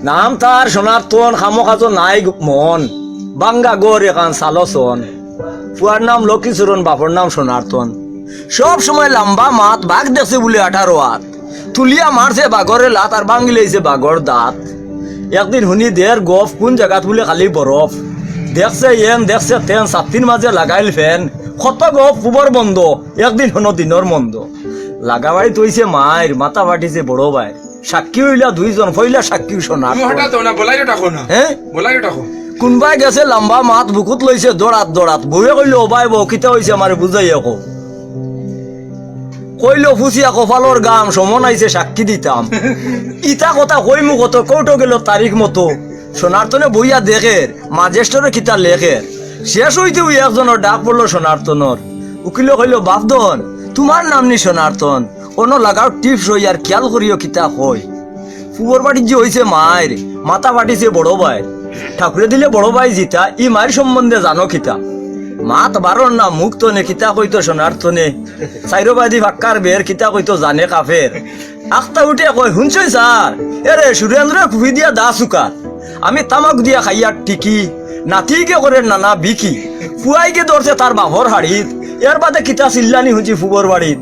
নাম তার সনাতন খামোখাজো নাই মন বাঙ্গা গড় এখান সালসন ফুয়ার নাম লক্ষ্মীচরণ বাপর নাম সনাতন সব সময় লম্বা মাত বাঘ দেখছে বলে 18 হাত তুলিয়া মারছে বাঘরে লাত আর ভাঙি লইছে বাঘর দাঁত একদিন শুনি দের গফ কোন জায়গাত বলে খালি বরফ দেখছে এন দেখছে তেন ছাতির মাঝে লাগাইল ফেন কত গফ পুবর বন্ধ একদিন হনো দিনর মন্দ লাগাবাই তৈছে মায়ের মাথা বাটিছে বড় ভাই সাক্ষী হইলা দুইজন ফইলা সাক্ষী সোনার হ্যাঁ কোনবাই গেছে লম্বা মাত বুকুত লইছে দৌড়াত দৌড়াত বউয়ে কইল ও ভাই বউ কিতা হইছে আমারে বুঝাই আকো কইল ফুসিয়া কপালর গাম সমন আইছে সাক্ষী দিতাম ইতা কথা কইমু কত কৌটো গেল তারিখ মতো সোনারতনে বইয়া দেখের মাজেস্টরে কিতা লেখের শেষ হইতে ওই একজনের ডাক পড়লো সোনারতনর উকিল কইল বাপদন তোমার নাম নি সোনারতন অন্য লাগাও টিপস হই আর খেয়াল করিও কিতা কই ফুবর বাড়ির যে হইছে মায়ের মাথা বাটিছে বড় ভাই ঠাকুরে দিলে বড় ভাই জিতা ই মায়ের সম্বন্ধে জানো কিতা মাত বারণ না মুক্ত নে কিতা কইতো সোনারতনে চাইরবাদী ভাক্কার বের কিতা কইতো জানে কাফের আখতা উঠে কয় শুনছই স্যার এরে সুরেন্দ্র খুবই দিয়া দা চুকাত আমি তামাক দিয়া খাইয়া টিকি নাতিকে করে নানা বিকি ফুয়াইকে ধরছে তার বাপর হাড়িত এর বাদে কিতা চিল্লানি শুনছি ফুবর বাড়িত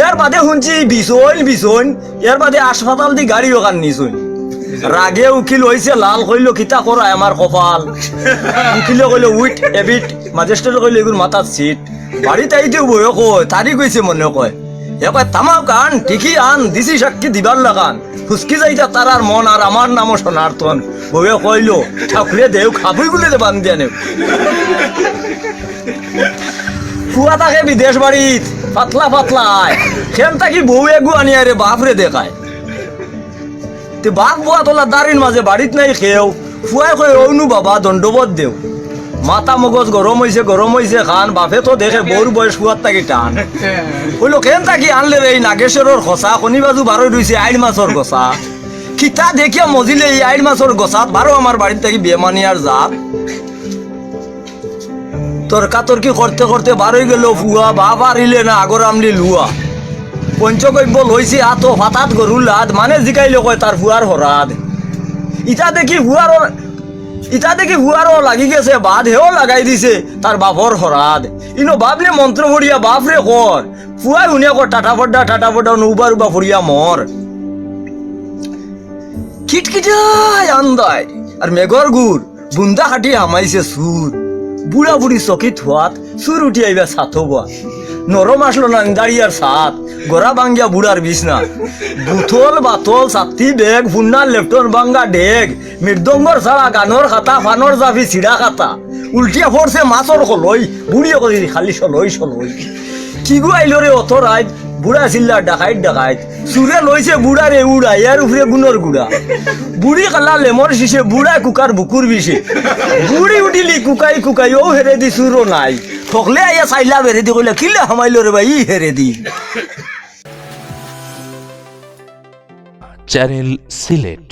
এর বাদে শুনছি বিছইন এর বাদে হাসপাতাল দি গাড়ি ওখান নিছুন রাগে উকিল হইছে লাল কইল কিতা করায় আমার কপাল উকিলে কইল উইট এবিট ম্যাজিস্ট্রেট কইল এগুর মাথার সিট বাড়িতে আইতে বয়ে কয় তারিখ হইছে মনে কয় এ কয় তামাক আন ঠিকই আন দিছি সাক্ষী দিবার লাগান ফুসকি যাইতা তার আর মন আর আমার নামও সোনারতন বয়ে কইল ঠাকুরে দেও খাবই বলে দে বান দিয়া নেও ফুয়া থাকে বিদেশ বাড়িত পাতলা পাতলা আয় খেন থাকি বউ এগু আনিয়া রে বাপরে দেখায় তে বাপ বুয়া তোলা দাঁড়ির মাঝে বাড়িত নাই খেয়েও ফুয়াই কয়ে অনু বাবা দণ্ডবোধ দেও মাথা মগজ গরম হইছে খান বাপে তো দেখে বউর বয়স ফুয়ার থাকি টান কইলো কেন থাকি আনলে রে এই নাগেশ্বরের খসা শনি বাজু বারোই রইছে 8 মাসর গছা খিতা দেখিয়া মজিলে এই 8 মাসর গছাত বারো আমার বাড়ির থাকি বেমানি আর জাত তর্কাতর্কি করতে করতে বারোই গেল ফুয়া বাপ আরিলে না আগর আমলি লুয়া পঞ্চকব্য লইছে আত ফাতাত গরুর লাদ মানে জিকাইল কয় তার ফুয়ার হরাদ ইটা দেখি ফুয়ারও লাগি গেছে বাদ হেও লাগাই দিছে তার বাপর হরাদ ইনো বাপলে মন্ত্র ভরিয়া বাপরে কর ফুয়াই শুনিয়া কর টাটা ফড্ডা নৌবার উবা ফরিয়া মর খিটখিটাই আন্দায় আর মেঘর গুড় বুন্দা খাটি হামাইছে সুর বুড়া বুড়ি চকিত হওয়াত সুর উঠি আইবা ছাথবা নরম আসলো না দাঁড়িয়ার সাত গোড়া ভাঙ্গিয়া বুড়ার বিছনা বুথল বাতল ছাতি বেগ ফুন্নার লেফটন ভাঙ্গা ডেগ মৃদঙ্গর ছাড়া গানর খাতা ফানর জাফি চিড়া খাতা উল্টিয়া পড়ছে মাছর খলই বুড়িয়ে করি খালি সলই কি গু আইল রে অত রাত বুড়া চিল্লা ডাকাইত চুরে লইছে বুড়ারে উড়া ইয়ার উপরে গুণর গুড়া বুড়ি কালা লেমর শিশে বুড়া কুকার বুকুর বিষে বুড়ি উঠিলি কুকাই ও হেরে দি চুরো নাই ঠকলে আইয়া চাইলা বেরে দি কইলা কিলে হামাইল রে ভাই হেরে দি চ্যানেল সিলেট।